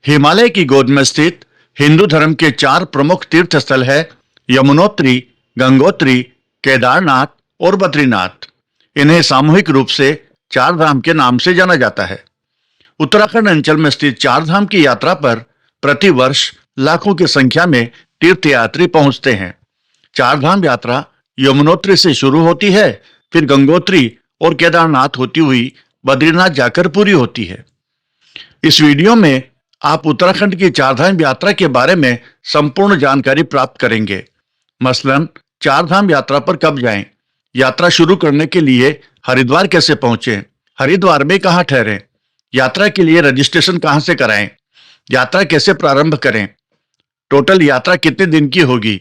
हिमालय की गोद में स्थित हिंदू धर्म के 4 प्रमुख तीर्थ स्थल है यमुनोत्री, गंगोत्री, केदारनाथ और बद्रीनाथ। इन्हें सामूहिक रूप से चार धाम के नाम से जाना जाता है। उत्तराखंड अंचल में स्थित चार धाम की यात्रा पर प्रति वर्ष लाखों की संख्या में तीर्थयात्री पहुंचते हैं। चार धाम यात्रा यमुनोत्री से शुरू होती है, फिर गंगोत्री और केदारनाथ होती हुई बद्रीनाथ जाकर पूरी होती है। इस वीडियो में आप उत्तराखंड की चारधाम यात्रा के बारे में संपूर्ण जानकारी प्राप्त करेंगे। मसलन चारधाम यात्रा पर कब जाएं, यात्रा शुरू करने के लिए हरिद्वार कैसे पहुंचें, हरिद्वार में कहां ठहरें, यात्रा के लिए रजिस्ट्रेशन कहां से कराएं, यात्रा कैसे प्रारंभ करें, टोटल यात्रा कितने दिन की होगी,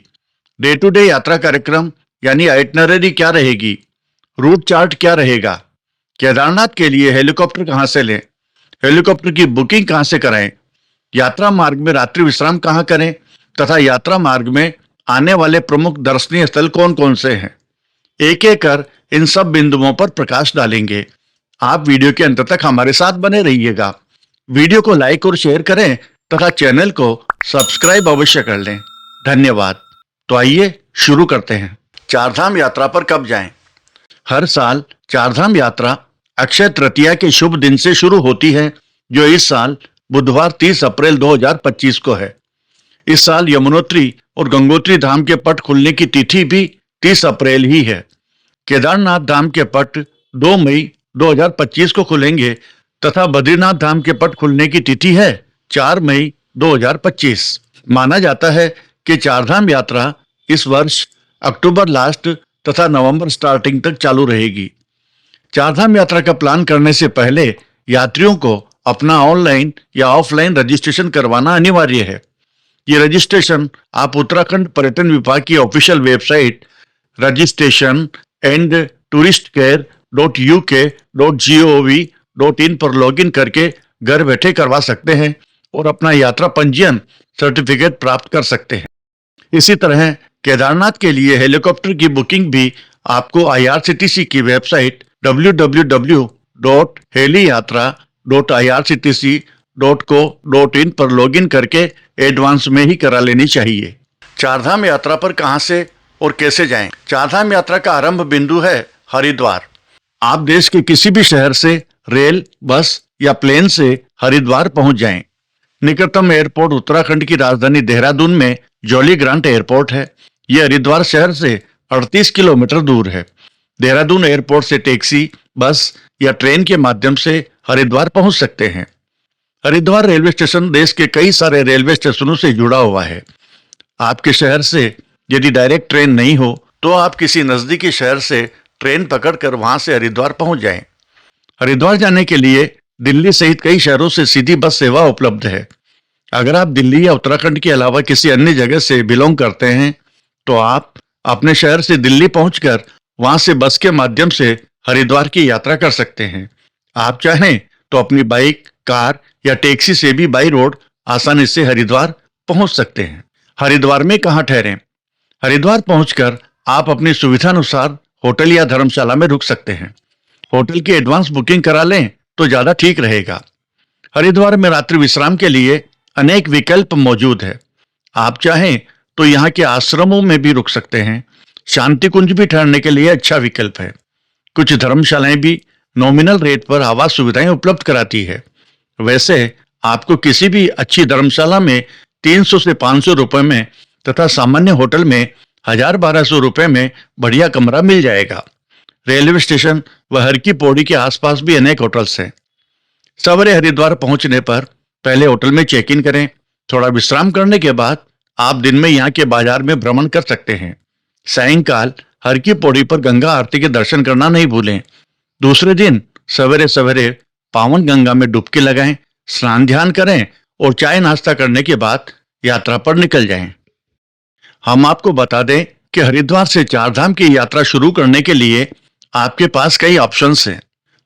डे टू डे यात्रा कार्यक्रम यानी आइटनरी क्या रहेगी, रूट चार्ट क्या रहेगा, केदारनाथ के लिए हेलीकॉप्टर कहां से लें, हेलीकॉप्टर की बुकिंग कहां से कराएं, यात्रा मार्ग में रात्रि विश्राम कहां करें तथा यात्रा मार्ग में आने वाले प्रमुख दर्शनीय स्थल कौन कौन से हैं। एक एक कर इन सब बिंदुओं पर प्रकाश डालेंगे। आप वीडियो के अंत तक हमारे साथ बने रहिएगा। वीडियो को लाइक और शेयर करें तथा चैनल को सब्सक्राइब अवश्य कर लें। धन्यवाद। तो आइए शुरू करते हैं। चारधाम यात्रा पर कब जाएं? हर साल चारधाम यात्रा अक्षय तृतीया के शुभ दिन से शुरू होती है, जो इस साल बुधवार 30 अप्रैल 2025 को है। इस साल यमुनोत्री और गंगोत्री धाम के पट खुलने की तिथि भी 30 अप्रैल ही है। केदारनाथ धाम के पट 2 मई 2025 को खुलेंगे तथा बद्रीनाथ धाम के पट खुलने की तिथि है 4 मई 2025। माना जाता है कि चारधाम यात्रा इस वर्ष अक्टूबर लास्ट तथा नवंबर स्टार्टिंग तक चालू रहेगी। चारधाम यात्रा का प्लान करने से पहले यात्रियों को अपना ऑनलाइन या ऑफलाइन रजिस्ट्रेशन करवाना अनिवार्य है। ये रजिस्ट्रेशन आप उत्तराखंड पर्यटन विभाग की ऑफिशियल वेबसाइट registration.touristcare.uk.gov.in पर लॉगिन करके घर बैठे करवा सकते हैं और अपना यात्रा पंजीयन सर्टिफिकेट प्राप्त कर सकते हैं। इसी तरह केदारनाथ के लिए हेलीकॉप्टर की बुकिंग भी आपको IRCTC की वेबसाइट www.heliyatra.irctc.co.in पर लॉगिन करके एडवांस में ही करा लेनी चाहिए। चारधाम यात्रा पर कहां से और कैसे जाएं? चारधाम यात्रा का आरंभ बिंदु है हरिद्वार। आप देश के किसी भी शहर से रेल, बस या प्लेन से हरिद्वार पहुंच जाएं। निकटतम एयरपोर्ट उत्तराखंड की राजधानी देहरादून में जॉली ग्रांट एयरपोर्ट है। यह हरिद्वार शहर से 38 किलोमीटर दूर है। देहरादून एयरपोर्ट से टैक्सी, बस या ट्रेन के माध्यम से हरिद्वार पहुंच सकते हैं। हरिद्वार रेलवे स्टेशन देश के कई सारे रेलवे स्टेशनों से जुड़ा हुआ है। आपके शहर से यदि डायरेक्ट ट्रेन नहीं हो तो आप किसी नजदीकी शहर से ट्रेन पकड़कर वहां से हरिद्वार पहुंच जाएं। हरिद्वार जाने के लिए दिल्ली सहित कई शहरों से सीधी बस सेवा उपलब्ध है। अगर आप दिल्ली या उत्तराखंड के अलावा किसी अन्य जगह से बिलोंग करते हैं तो आप अपने शहर से दिल्ली पहुंचकर वहां से बस के माध्यम से हरिद्वार की यात्रा कर सकते हैं। आप चाहें तो अपनी बाइक, कार या टैक्सी से भी बाई रोड आसानी से हरिद्वार पहुंच सकते हैं। हरिद्वार में कहां ठहरें? हरिद्वार पहुंचकर आप अपनी सुविधानुसार होटल या धर्मशाला में रुक सकते हैं। होटल की एडवांस बुकिंग करा लें तो ज्यादा ठीक रहेगा। हरिद्वार में रात्रि विश्राम के लिए अनेक विकल्प मौजूद है। आप चाहें तो यहाँ के आश्रमों में भी रुक सकते हैं। शांति कुंज भी ठहरने के लिए अच्छा विकल्प है। कुछ धर्मशालाएं भी नॉमिनल रेट पर आवास सुविधाएं उपलब्ध कराती है। वैसे आपको किसी भी अच्छी धर्मशाला में 300 से 500 रुपए में तथा सामान्य होटल में 1000-1200 रुपए में बढ़िया कमरा मिल जाएगा। रेलवे स्टेशन व हर की पौड़ी के आसपास भी अनेक होटल्स हैं। सवेरे हरिद्वार पहुंचने पर पहले होटल में चेक इन करें। थोड़ा विश्राम करने के बाद आप दिन में यहाँ के बाजार में भ्रमण कर सकते हैं। सायंकाल हर की पौड़ी पर गंगा आरती के दर्शन करना नहीं भूलें। दूसरे दिन सवेरे सवेरे पावन गंगा में डुबकी लगाएं, स्नान ध्यान करें और चाय नाश्ता करने के बाद यात्रा पर निकल जाएं। हम आपको बता दें कि हरिद्वार से चारधाम की यात्रा शुरू करने के लिए आपके पास कई ऑप्शंस हैं।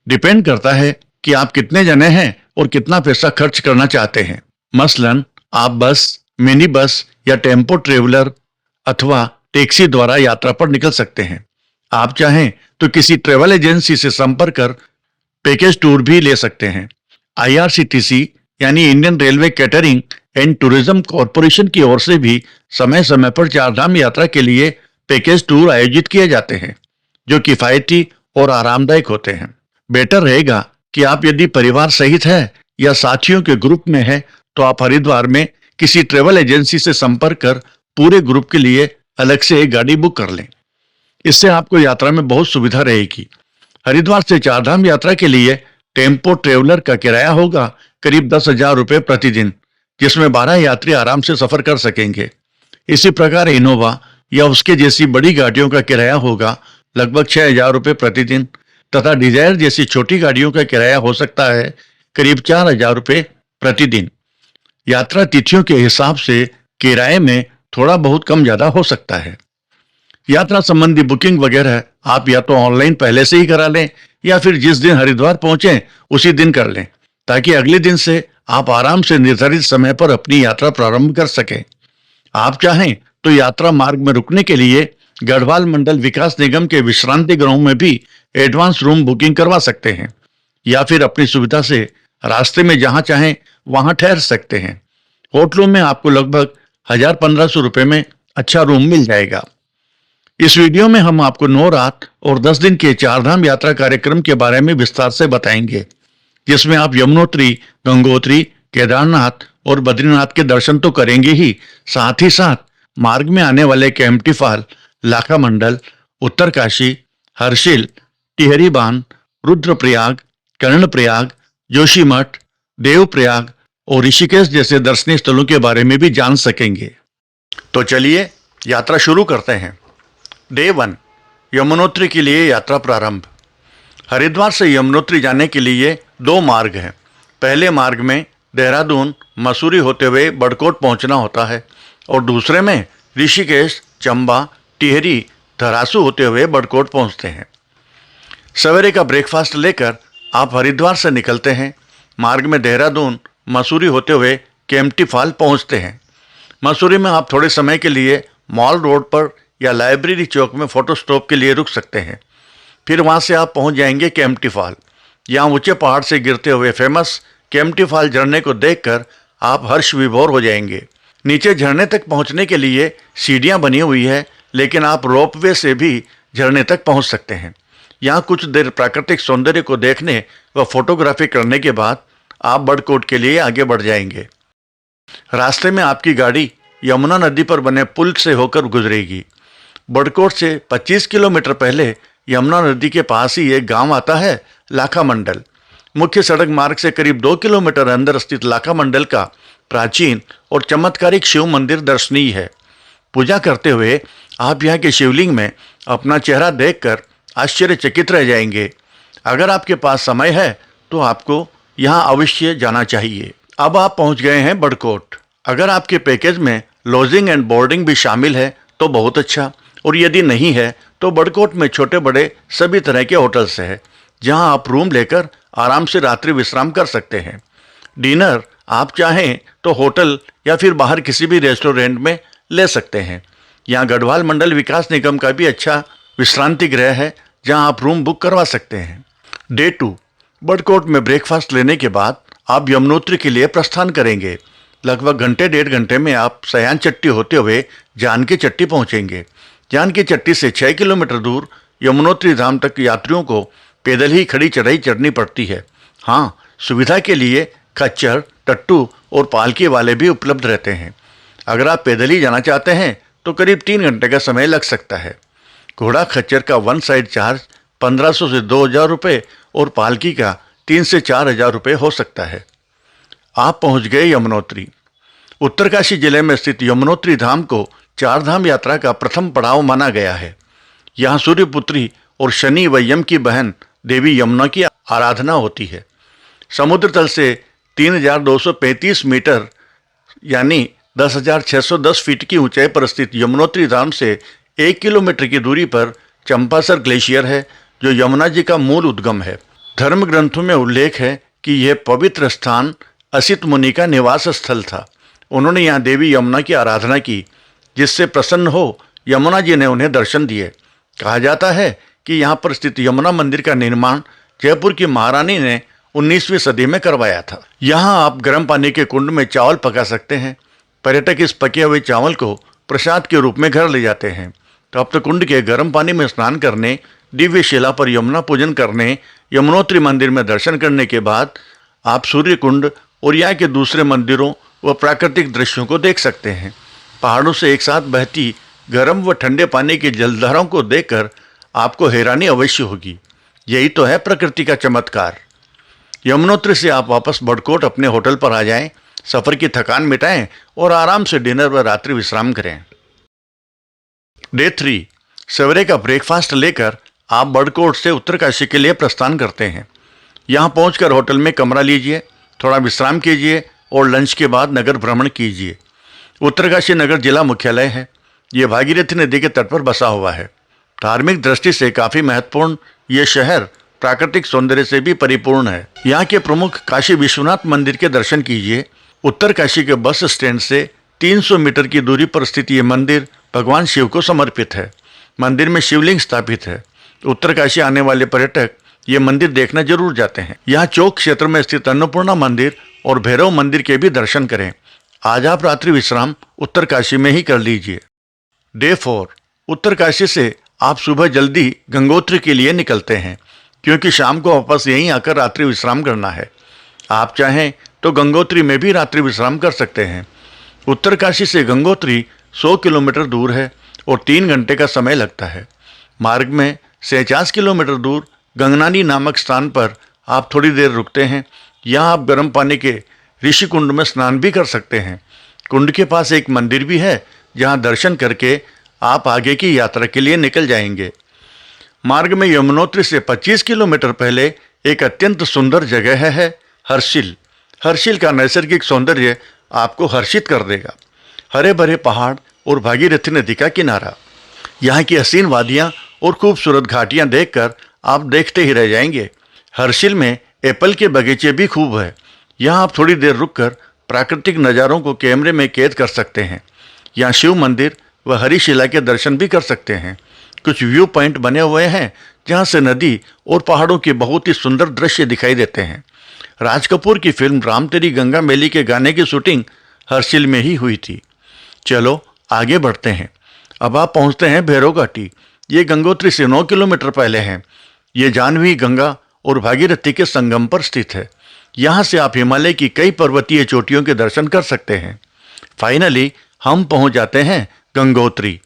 डिपेंड करता है कि आप कितने जने हैं और कितना पैसा खर्च करना चाहते हैं। मसलन आप बस, मिनी बस या टेम्पो ट्रेवलर अथवा टैक्सी द्वारा यात्रा पर निकल सकते हैं। आप चाहें तो किसी ट्रेवल एजेंसी से संपर्क कर पैकेज टूर भी ले सकते हैं। IRCTC यानी Indian railway catering and tourism corporation की ओर से भी समय समय पर चारधाम यात्रा के लिए पैकेज टूर आयोजित किए जाते हैं, जो किफायती और आरामदायक होते हैं। बेटर रहेगा कि आप यदि परिवार सहित है या साथियों के ग्रुप में है तो आप हरिद्वार में किसी ट्रेवल एजेंसी से संपर्क कर पूरे ग्रुप के लिए अलग से एक गाड़ी बुक कर लें। इससे आपको यात्रा में बहुत सुविधा रहेगी। हरिद्वार से चारधाम यात्रा के लिए टेम्पो ट्रेवलर का किराया होगा करीब 10,000 रुपये प्रतिदिन, जिसमें 12 यात्री आराम से सफर कर सकेंगे। इसी प्रकार इनोवा या उसके जैसी बड़ी गाड़ियों का किराया होगा लगभग 6,000 रुपये प्रतिदिन तथा डिजायर जैसी छोटी गाड़ियों का किराया हो सकता है करीब 4,000 रुपये प्रतिदिन। यात्रा तिथियों के हिसाब से किराए में थोड़ा बहुत कम ज्यादा हो सकता है। यात्रा संबंधी बुकिंग वगैरह आप या तो ऑनलाइन पहले से ही करा लें या फिर जिस दिन हरिद्वार पहुंचे उसी दिन कर लें, ताकि अगले दिन से आप आराम से निर्धारित समय पर अपनी यात्रा प्रारंभ कर सकें। आप चाहें तो यात्रा मार्ग में रुकने के लिए गढ़वाल मंडल विकास निगम के विश्रांति गृहों में भी एडवांस रूम बुकिंग करवा सकते हैं, या फिर अपनी सुविधा से रास्ते में जहां चाहें वहां ठहर सकते हैं। होटलों में आपको लगभग 1,000-1,500 रुपए में अच्छा रूम मिल जाएगा। इस वीडियो में हम आपको 9 रात और 10 दिन के चारधाम यात्रा कार्यक्रम के बारे में विस्तार से बताएंगे, जिसमें आप यमुनोत्री, गंगोत्री, केदारनाथ और बद्रीनाथ के दर्शन तो करेंगे ही, साथ ही साथ मार्ग में आने वाले केम्प्टी फॉल, लाखा मंडल, उत्तरकाशी, हर्षिल, टिहरी बांध, रुद्रप्रयाग, कर्णप्रयाग, जोशीमठ, देवप्रयाग और ऋषिकेश जैसे दर्शनीय स्थलों के बारे में भी जान सकेंगे। तो चलिए यात्रा शुरू करते हैं। डे 1, यमुनोत्री के लिए यात्रा प्रारंभ। हरिद्वार से यमुनोत्री जाने के लिए 2 मार्ग हैं। पहले मार्ग में देहरादून, मसूरी होते हुए बड़कोट पहुंचना होता है और दूसरे में ऋषिकेश, चंबा, टिहरी, धरासू होते हुए बड़कोट पहुंचते हैं। सवेरे का ब्रेकफास्ट लेकर आप हरिद्वार से निकलते हैं। मार्ग में देहरादून, मसूरी होते हुए केम्प्टी फॉल पहुंचते हैं। मसूरी में आप थोड़े समय के लिए मॉल रोड पर या लाइब्रेरी चौक में फोटो स्टॉप के लिए रुक सकते हैं। फिर वहां से आप पहुंच जाएंगे केम्प्टी फॉल। यहाँ ऊंचे पहाड़ से गिरते हुए फेमस केम्प्टी फॉल झरने को देखकर आप हर्ष विभोर हो जाएंगे। नीचे झरने तक पहुंचने के लिए सीढ़ियां बनी हुई है, लेकिन आप रोपवे से भी झरने तक पहुंच सकते हैं। यहाँ कुछ देर प्राकृतिक सौंदर्य को देखने व फोटोग्राफी करने के बाद आप बड़कोट के लिए आगे बढ़ जाएंगे। रास्ते में आपकी गाड़ी यमुना नदी पर बने पुल से होकर गुजरेगी। बड़कोट से 25 किलोमीटर पहले यमुना नदी के पास ही एक गांव आता है, लाखा मंडल। मुख्य सड़क मार्ग से करीब 2 किलोमीटर अंदर स्थित लाखा मंडल का प्राचीन और चमत्कारिक शिव मंदिर दर्शनीय है। पूजा करते हुए आप यहाँ के शिवलिंग में अपना चेहरा देखकर आश्चर्यचकित रह जाएंगे। अगर आपके पास समय है तो आपको यहाँ अवश्य जाना चाहिए। अब आप पहुँच गए हैं बड़कोट। अगर आपके पैकेज में लॉजिंग एंड बोर्डिंग भी शामिल है तो बहुत अच्छा, और यदि नहीं है तो बड़कोट में छोटे बड़े सभी तरह के होटल्स हैं, जहां आप रूम लेकर आराम से रात्रि विश्राम कर सकते हैं। डिनर आप चाहें तो होटल या फिर बाहर किसी भी रेस्टोरेंट में ले सकते हैं। यहाँ गढ़वाल मंडल विकास निगम का भी अच्छा विश्रांति गृह है, जहां आप रूम बुक करवा सकते हैं। डे 2, बड़कोट में ब्रेकफास्ट लेने के बाद आप यमुनोत्री के लिए प्रस्थान करेंगे। लगभग घंटे 1.5 घंटे में आप सयान चट्टी होते हुए जानकी चट्टी पहुंचेंगे। जानकी चट्टी से 6 किलोमीटर दूर यमुनोत्री धाम तक यात्रियों को पैदल ही खड़ी चढ़ाई चढ़नी पड़ती है। हाँ, सुविधा के लिए खच्चर, टट्टू और पालकी वाले भी उपलब्ध रहते हैं। अगर आप पैदल ही जाना चाहते हैं तो करीब 3 घंटे का समय लग सकता है। घोड़ा खच्चर का 1 साइड चार्ज 1,500 से 2,000 रुपये और पालकी का 3 से 4,000 रुपये हो सकता है। आप पहुंच गए यमुनोत्री। उत्तरकाशी जिले में स्थित यमुनोत्री धाम को चारधाम यात्रा का प्रथम पड़ाव माना गया है। यहाँ सूर्यपुत्री और शनि व यम की बहन देवी यमुना की आराधना होती है। समुद्र तल से 3,235 मीटर यानी 10,610 फीट की ऊंचाई पर स्थित यमुनोत्री धाम से 1 किलोमीटर की दूरी पर चंपासर ग्लेशियर है, जो यमुना जी का मूल उद्गम है। धर्म ग्रंथों में उल्लेख है कि यह पवित्र स्थान असित मुनि का निवास स्थल था। उन्होंने यहाँ देवी यमुना की आराधना की, जिससे प्रसन्न हो यमुना जी ने उन्हें दर्शन दिए। कहा जाता है कि यहाँ पर स्थित यमुना मंदिर का निर्माण जयपुर की महारानी ने 19वीं सदी में करवाया था। यहाँ आप गर्म पानी के कुंड में चावल पका सकते हैं। पर्यटक इस पके हुए चावल को प्रसाद के रूप में घर ले जाते हैं। तप्त कुंड के गर्म पानी में स्नान करने, दिव्य शिला पर यमुना पूजन करने, यमुनोत्री मंदिर में दर्शन करने के बाद आप सूर्य कुंड और यहाँ के दूसरे मंदिरों व प्राकृतिक दृश्यों को देख सकते हैं। पहाड़ों से एक साथ बहती गर्म व ठंडे पानी की जलधाराओं को देखकर आपको हैरानी अवश्य होगी। यही तो है प्रकृति का चमत्कार। यमुनोत्री से आप वापस बड़कोट अपने होटल पर आ जाएं, सफ़र की थकान मिटाएं और आराम से डिनर व रात्रि विश्राम करें। डे 3, सवेरे का ब्रेकफास्ट लेकर आप बड़कोट से उत्तरकाशी के लिए प्रस्थान करते हैं। यहाँ पहुंचकर होटल में कमरा लीजिए, थोड़ा विश्राम कीजिए और लंच के बाद नगर भ्रमण कीजिए। उत्तरकाशी नगर जिला मुख्यालय है। ये भागीरथी नदी के तट पर बसा हुआ है। धार्मिक दृष्टि से काफ़ी महत्वपूर्ण ये शहर प्राकृतिक सौंदर्य से भी परिपूर्ण है। यहाँ के प्रमुख काशी विश्वनाथ मंदिर के दर्शन कीजिए। उत्तरकाशी के बस स्टैंड से 300 मीटर की दूरी पर स्थित ये मंदिर भगवान शिव को समर्पित है। मंदिर में शिवलिंग स्थापित है। उत्तरकाशी आने वाले पर्यटक ये मंदिर देखना जरूर जाते हैं। यहाँ चौक क्षेत्र में स्थित अन्नपूर्णा मंदिर और भैरव मंदिर के भी दर्शन करें। आज आप रात्रि विश्राम उत्तरकाशी में ही कर लीजिए। डे 4, उत्तरकाशी से आप सुबह जल्दी गंगोत्री के लिए निकलते हैं, क्योंकि शाम को वापस यहीं आकर रात्रि विश्राम करना है। आप चाहें तो गंगोत्री में भी रात्रि विश्राम कर सकते हैं। उत्तरकाशी से गंगोत्री 100 किलोमीटर दूर है और 3 घंटे का समय लगता है। मार्ग में 49 किलोमीटर दूर गंगनानी नामक स्थान पर आप थोड़ी देर रुकते हैं। यहाँ आप गर्म पानी के ऋषि कुंड में स्नान भी कर सकते हैं। कुंड के पास एक मंदिर भी है, जहाँ दर्शन करके आप आगे की यात्रा के लिए निकल जाएंगे। मार्ग में यमुनोत्री से 25 किलोमीटर पहले एक अत्यंत सुंदर जगह है हर्षिल। हर्षिल का नैसर्गिक सौंदर्य आपको हर्षित कर देगा। हरे भरे पहाड़ और भागीरथी नदी का किनारा, यहाँ की हसीन वादियाँ और खूबसूरत घाटियाँ देखकर आप देखते ही रह जाएंगे। हर्षिल में एप्पल के बगीचे भी खूब है। यहाँ आप थोड़ी देर रुककर प्राकृतिक नज़ारों को कैमरे में कैद कर सकते हैं। यहाँ शिव मंदिर व हरिशिला के दर्शन भी कर सकते हैं। कुछ व्यू पॉइंट बने हुए हैं जहाँ से नदी और पहाड़ों के बहुत ही सुंदर दृश्य दिखाई देते हैं। राज कपूर की फिल्म राम तेरी गंगा मैली के गाने की शूटिंग हर्षिल में ही हुई थी। चलो आगे बढ़ते हैं। अब आप पहुँचते हैं भैरव घाटी। ये गंगोत्री से 9 किलोमीटर पहले है। ये जाह्नवी गंगा और भागीरथी के संगम पर स्थित है। यहाँ से आप हिमालय की कई पर्वतीय चोटियों के दर्शन कर सकते हैं। फाइनली हम पहुँच जाते हैं गंगोत्री।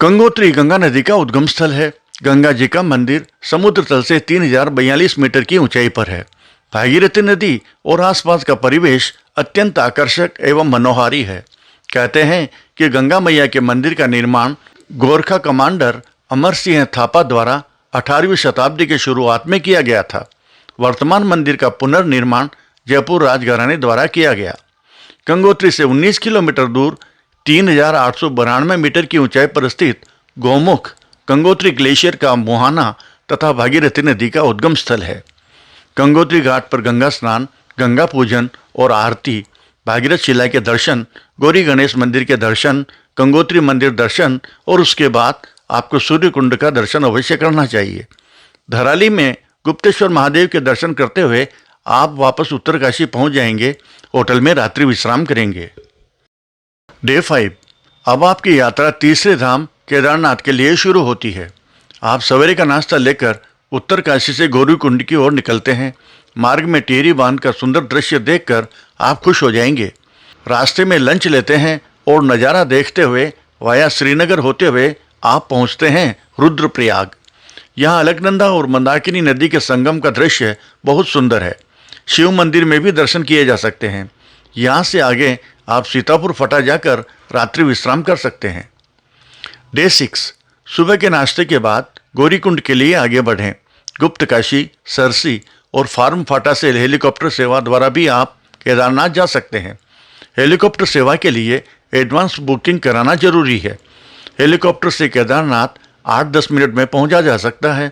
गंगोत्री गंगा नदी का उद्गम स्थल है। गंगा जी का मंदिर समुद्र तल से 3042 मीटर की ऊंचाई पर है। भागीरथी नदी और आसपास का परिवेश अत्यंत आकर्षक एवं मनोहारी है। कहते हैं कि गंगा मैया के मंदिर का निर्माण गोरखा कमांडर अमर सिंह थापा द्वारा 18वीं शताब्दी के शुरुआत में किया गया था। वर्तमान मंदिर का पुनर्निर्माण जयपुर राजघराने द्वारा किया गया। गंगोत्री से 19 किलोमीटर दूर 3892 मीटर की ऊंचाई पर स्थित गौमुख गंगोत्री ग्लेशियर का मुहाना तथा भागीरथी नदी का उद्गम स्थल है। गंगोत्री घाट पर गंगा स्नान, गंगा पूजन और आरती, भागीरथ शिला के दर्शन, गौरी गणेश मंदिर के दर्शन, गंगोत्री मंदिर दर्शन और उसके बाद आपको सूर्य कुंड का दर्शन अवश्य करना चाहिए। धराली में गुप्तेश्वर महादेव के दर्शन करते हुए आप वापस उत्तरकाशी पहुंच जाएंगे। होटल में रात्रि विश्राम करेंगे। डे 5, अब आपकी यात्रा तीसरे धाम केदारनाथ के लिए शुरू होती है। आप सवेरे का नाश्ता लेकर उत्तरकाशी से गौरीकुंड की ओर निकलते हैं। मार्ग में टिहरी बांध का सुंदर दृश्य देखकर आप खुश हो जाएंगे। रास्ते में लंच लेते हैं और नज़ारा देखते हुए वाया श्रीनगर होते हुए आप पहुंचते हैं रुद्रप्रयाग। यहाँ अलकनंदा और मंदाकिनी नदी के संगम का दृश्य बहुत सुंदर है। शिव मंदिर में भी दर्शन किए जा सकते हैं। यहाँ से आगे आप सीतापुर फटा जाकर रात्रि विश्राम कर सकते हैं। डे 6, सुबह के नाश्ते के बाद गौरीकुंड के लिए आगे बढ़ें। गुप्तकाशी, सरसी और फार्म फाटा से हेलीकॉप्टर सेवा द्वारा भी आप केदारनाथ जा सकते हैं। हेलीकॉप्टर सेवा के लिए एडवांस बुकिंग कराना जरूरी है। हेलीकॉप्टर से केदारनाथ 8-10 मिनट में पहुंचा जा सकता है।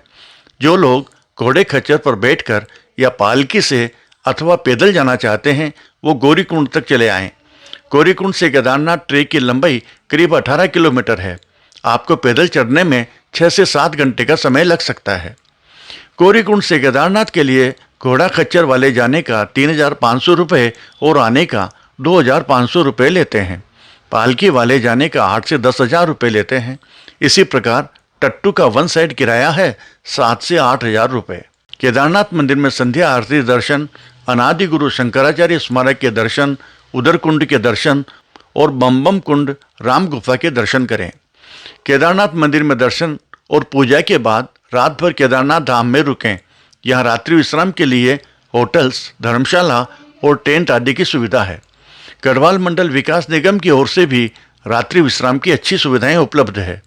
जो लोग घोड़े खच्चर पर बैठकर या पालकी से अथवा पैदल जाना चाहते हैं वो गौरीकुंड तक चले आएं। गौरीकुंड से केदारनाथ ट्रेक की लंबाई करीब 18 किलोमीटर है। आपको पैदल चढ़ने में 6 से 7 घंटे का समय लग सकता है। गौरीकुंड से केदारनाथ के लिए घोड़ा खच्चर वाले जाने का 3,500 रुपये और आने का 2,500 रुपये लेते हैं। पालकी वाले जाने का 8 से 10,000 रुपये लेते हैं। इसी प्रकार टट्टू का वन साइड किराया है 7 से 8,000 रुपये। केदारनाथ मंदिर में संध्या आरती दर्शन, अनादि गुरु शंकराचार्य स्मारक के दर्शन, उदर कुंड के दर्शन और बम कुंड राम गुफा के दर्शन करें। केदारनाथ मंदिर में दर्शन और पूजा के बाद रात भर केदारनाथ धाम में रुकें। यहाँ रात्रि विश्राम के लिए होटल्स, धर्मशाला और टेंट आदि की सुविधा है। गढ़वाल मंडल विकास निगम की ओर से भी रात्रि विश्राम की अच्छी सुविधाएं उपलब्ध है।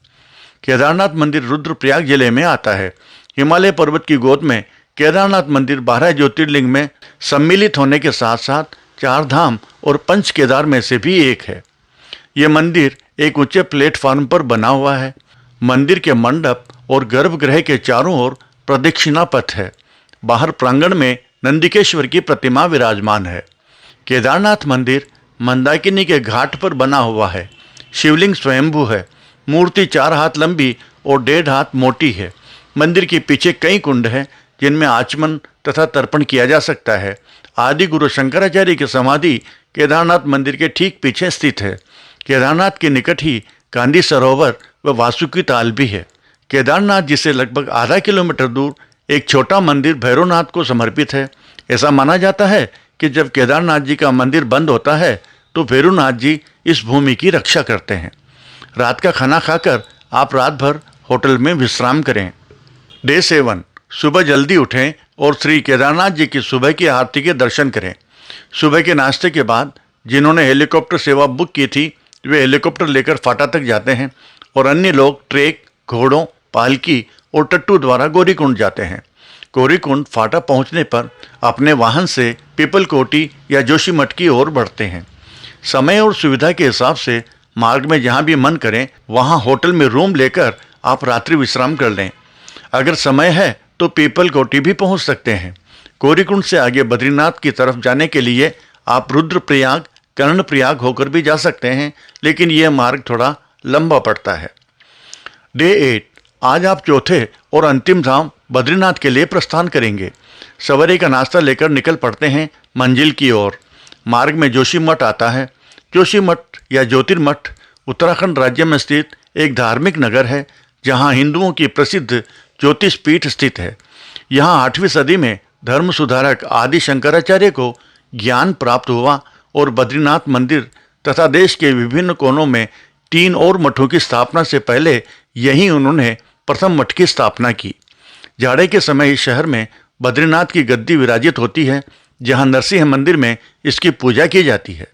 केदारनाथ मंदिर रुद्रप्रयाग जिले में आता है। हिमालय पर्वत की गोद में केदारनाथ मंदिर 12 ज्योतिर्लिंग में सम्मिलित होने के साथ साथ 4 धाम और 5 केदार में से भी एक है। ये मंदिर एक ऊंचे प्लेटफॉर्म पर बना हुआ है। मंदिर के मंडप और गर्भगृह के चारों ओर प्रदक्षिणा पथ है। बाहर प्रांगण में नंदिकेश्वर की प्रतिमा विराजमान है। केदारनाथ मंदिर मंदाकिनी के घाट पर बना हुआ है। शिवलिंग स्वयंभू है। मूर्ति 4 हाथ लंबी और 1.5 हाथ मोटी है। मंदिर के पीछे कई कुंड हैं जिनमें आचमन तथा तर्पण किया जा सकता है। आदि गुरु शंकराचार्य की समाधि केदारनाथ मंदिर के ठीक पीछे स्थित है। केदारनाथ के निकट ही गांधी सरोवर व वासुकी ताल भी है। केदारनाथ जी से लगभग आधा किलोमीटर दूर एक छोटा मंदिर भैरवनाथ को समर्पित है। ऐसा माना जाता है कि जब केदारनाथ जी का मंदिर बंद होता है तो भैरवनाथ जी इस भूमि की रक्षा करते हैं। रात का खाना खाकर आप रात भर होटल में विश्राम करें। डे 7, सुबह जल्दी उठें और श्री केदारनाथ जी की सुबह की आरती के दर्शन करें। सुबह के नाश्ते के बाद जिन्होंने हेलीकॉप्टर सेवा बुक की थी वे हेलीकॉप्टर लेकर फाटा तक जाते हैं और अन्य लोग ट्रेक, घोड़ों, पालकी और टट्टू द्वारा गौरीकुंड जाते हैं। गौरीकुंड फाटा पहुंचने पर अपने वाहन से पीपलकोटी या जोशीमठ की ओर बढ़ते हैं। समय और सुविधा के हिसाब से मार्ग में जहां भी मन करें वहां होटल में रूम लेकर आप रात्रि विश्राम कर लें। अगर समय है तो पीपलकोटी भी पहुंच सकते हैं। गौरीकुंड से आगे बद्रीनाथ की तरफ जाने के लिए आप रुद्रप्रयाग, कर्णप्रयाग होकर भी जा सकते हैं, लेकिन यह मार्ग थोड़ा लंबा पड़ता है। डे 8, आज आप चौथे और अंतिम धाम बद्रीनाथ के लिए प्रस्थान करेंगे। सवेरे का नाश्ता लेकर निकल पड़ते हैं मंजिल की ओर। मार्ग में जोशीमठ आता है। जोशीमठ या ज्योतिर्मठ उत्तराखंड राज्य में स्थित एक धार्मिक नगर है जहां हिंदुओं की प्रसिद्ध ज्योतिष पीठ स्थित है। यहाँ 8वीं सदी में धर्म सुधारक आदि शंकराचार्य को ज्ञान प्राप्त हुआ और बद्रीनाथ मंदिर तथा देश के विभिन्न कोनों में 3 और मठों की स्थापना से पहले यहीं उन्होंने प्रथम मठ की स्थापना की। जाड़े के समय इस शहर में बद्रीनाथ की गद्दी विराजित होती है जहां नरसिंह मंदिर में इसकी पूजा की जाती है।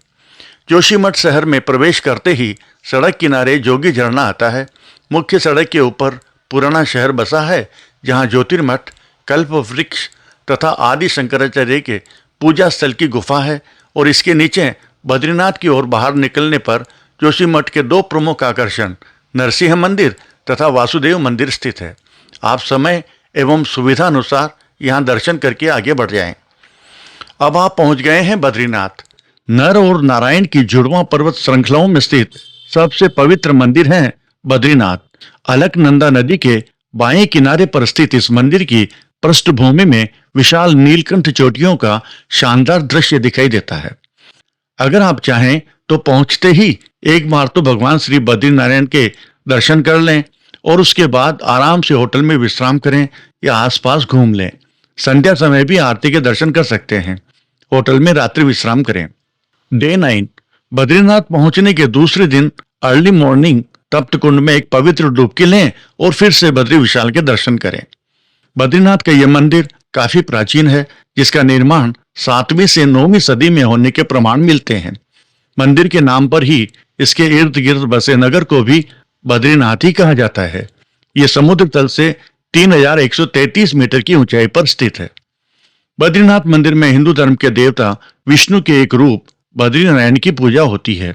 जोशीमठ शहर में प्रवेश करते ही सड़क किनारे जोगी झरना आता है। मुख्य सड़क के ऊपर पुराना शहर बसा है जहां ज्योतिर्मठ, कल्प वृक्ष तथा आदि शंकराचार्य के पूजा स्थल की गुफा है और इसके नीचे बद्रीनाथ की ओर बाहर निकलने पर जोशीमठ के 2 प्रमुख आकर्षण नरसिंह मंदिर तथा वासुदेव मंदिर स्थित है। आप समय एवं सुविधा अनुसार यहाँ दर्शन करके आगे बढ़ जाएं। अब आप पहुंच गए हैं बद्रीनाथ। नर और नारायण की जुड़वां पर्वत श्रृंखलाओं में स्थित सबसे पवित्र मंदिर है बद्रीनाथ। अलकनंदा नदी के बाएं किनारे पर स्थित इस मंदिर की पृष्ठभूमि में विशाल नीलकंठ चोटियों का शानदार दृश्य दिखाई देता है। अगर आप चाहें तो पहुंचते ही एक बार तो भगवान श्री बद्रीनारायण के दर्शन कर लें और उसके बाद आराम से होटल में विश्राम करें या आसपास घूम लें। संध्या समय भी आरती के दर्शन कर सकते हैं। होटल में रात्रि विश्राम करें। डे 9, बद्रीनाथ पहुंचने के दूसरे दिन अर्ली मॉर्निंग तप्त कुंड में एक पवित्र डुबकी लें और फिर से बद्री विशाल के दर्शन करें। बद्रीनाथ का यह मंदिर काफी प्राचीन है जिसका निर्माण 7वीं से 9वीं सदी में होने के प्रमाण मिलते हैं। मंदिर के नाम पर ही इसके इर्द गिर्द बसे नगर को भी बद्रीनाथ ही कहा जाता है। यह समुद्र तल से 3133 मीटर की ऊंचाई पर स्थित है। बद्रीनाथ मंदिर में हिंदू धर्म के देवता विष्णु के एक रूप बद्रीनारायण की पूजा होती है।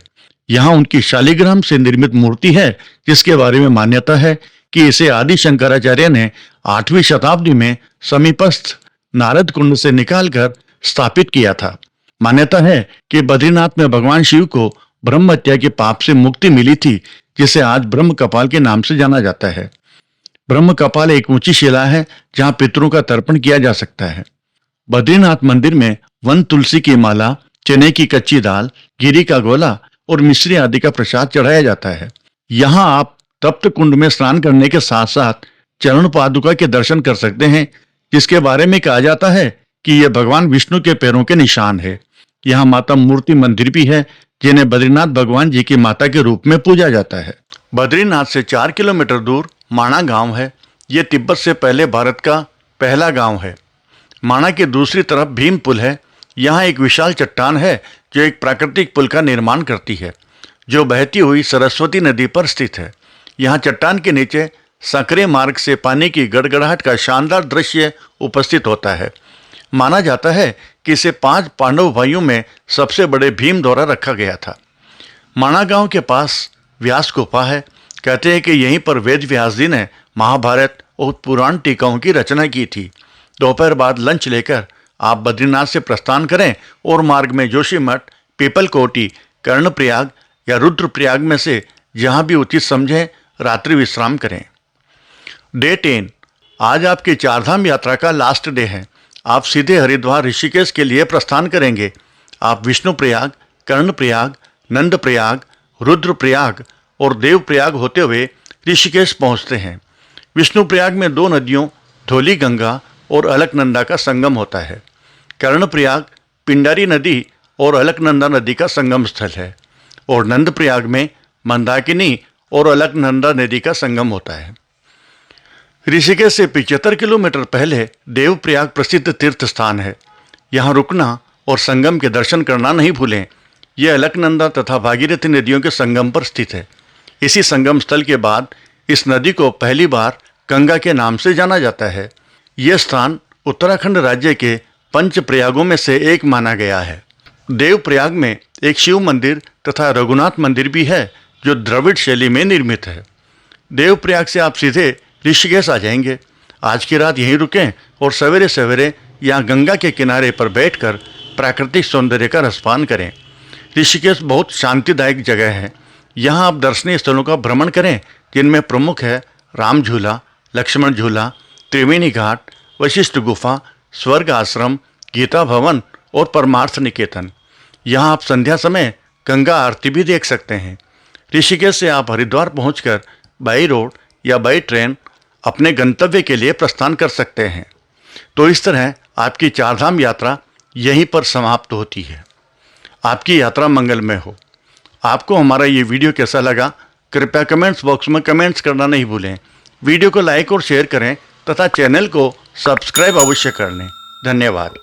यहाँ उनकी शालिग्राम से निर्मित मूर्ति है जिसके बारे में मान्यता है कि इसे आदि शंकराचार्य ने 8वीं शताब्दी में समीपस्थ नारद कुंड से निकालकर स्थापित किया था। मान्यता है कि बद्रीनाथ में भगवान शिव को ब्रह्म हत्या के पाप से मुक्ति मिली थी जिसे आज ब्रह्म कपाल के नाम से जाना जाता है। ब्रह्म कपाल एक ऊंची शिला है जहां पितरों का तर्पण किया जा सकता है। बद्रीनाथ मंदिर में वन तुलसी की माला, चने की कच्ची दाल, गिरी का गोला और मिश्री आदि का प्रसाद चढ़ाया जाता है। यहाँ आप तप्त कुंड में स्नान करने के साथ साथ चरण पादुका के दर्शन कर सकते हैं, जिसके बारे में कहा जाता है कि यह भगवान विष्णु के पैरों के निशान है। यहाँ माता मूर्ति मंदिर भी है, जिन्हें बद्रीनाथ भगवान जी की माता के रूप में पूजा जाता है। बद्रीनाथ से 4 किलोमीटर दूर माणा गांव है। ये तिब्बत से पहले भारत का पहला गांव है। माणा की दूसरी तरफ भीम पुल है। यहाँ एक विशाल चट्टान है जो एक प्राकृतिक पुल का निर्माण करती है, जो बहती हुई सरस्वती नदी पर स्थित है। यहाँ चट्टान के नीचे संकरे मार्ग से पानी की गड़गड़ाहट का शानदार दृश्य उपस्थित होता है। माना जाता है कि इसे 5 पांडव भाइयों में सबसे बड़े भीम द्वारा रखा गया था। माणा गांव के पास व्यास गुफा है। कहते हैं कि यहीं पर वेद व्यास जी ने महाभारत और पुराण टीकाओं की रचना की थी। दोपहर बाद लंच लेकर आप बद्रीनाथ से प्रस्थान करें और मार्ग में जोशीमठ, पीपलकोटी, कर्णप्रयाग या रुद्रप्रयाग में से जहां भी उचित समझें रात्रि विश्राम करें। डे 10 आज आपकी चारधाम यात्रा का लास्ट डे है। आप सीधे हरिद्वार ऋषिकेश के लिए प्रस्थान करेंगे। आप विष्णुप्रयाग, कर्णप्रयाग, नंदप्रयाग, रुद्रप्रयाग और देवप्रयाग होते हुए ऋषिकेश पहुंचते हैं। विष्णुप्रयाग में 2 नदियों धौली गंगा और अलकनंदा का संगम होता है। कर्णप्रयाग पिंडारी नदी और अलकनंदा नदी का संगम स्थल है और नंदप्रयाग में मंदाकिनी और अलकनंदा नदी का संगम होता है। ऋषिकेश से 75 किलोमीटर पहले देवप्रयाग प्रसिद्ध तीर्थ स्थान है। यहाँ रुकना और संगम के दर्शन करना नहीं भूलें। यह अलकनंदा तथा भागीरथी नदियों के संगम पर स्थित है। इसी संगम स्थल के बाद इस नदी को पहली बार गंगा के नाम से जाना जाता है। यह स्थान उत्तराखंड राज्य के 5 प्रयागों में से एक माना गया है। देवप्रयाग में एक शिव मंदिर तथा रघुनाथ मंदिर भी है, जो द्रविड़ शैली में निर्मित है। देवप्रयाग से आप सीधे ऋषिकेश आ जाएंगे। आज की रात यहीं रुकें और सवेरे सवेरे यहाँ गंगा के किनारे पर बैठकर प्राकृतिक सौंदर्य का रसपान करें। ऋषिकेश बहुत शांतिदायक जगह है। यहाँ आप दर्शनीय स्थलों का भ्रमण करें, जिनमें प्रमुख है राम झूला, लक्ष्मण झूला, त्रिवेणी घाट, वशिष्ठ गुफा, स्वर्ग आश्रम, गीता भवन और परमार्थ निकेतन। यहाँ आप संध्या समय गंगा आरती भी देख सकते हैं। ऋषिकेश से आप हरिद्वार पहुंचकर बाई रोड या बाई ट्रेन अपने गंतव्य के लिए प्रस्थान कर सकते हैं। तो इस तरह आपकी चारधाम यात्रा यहीं पर समाप्त होती है। आपकी यात्रा मंगलमय हो। आपको हमारा ये वीडियो कैसा लगा, कृपया कमेंट्स बॉक्स में कमेंट्स करना नहीं भूलें। वीडियो को लाइक और शेयर करें तथा चैनल को सब्सक्राइब अवश्य कर लें। धन्यवाद।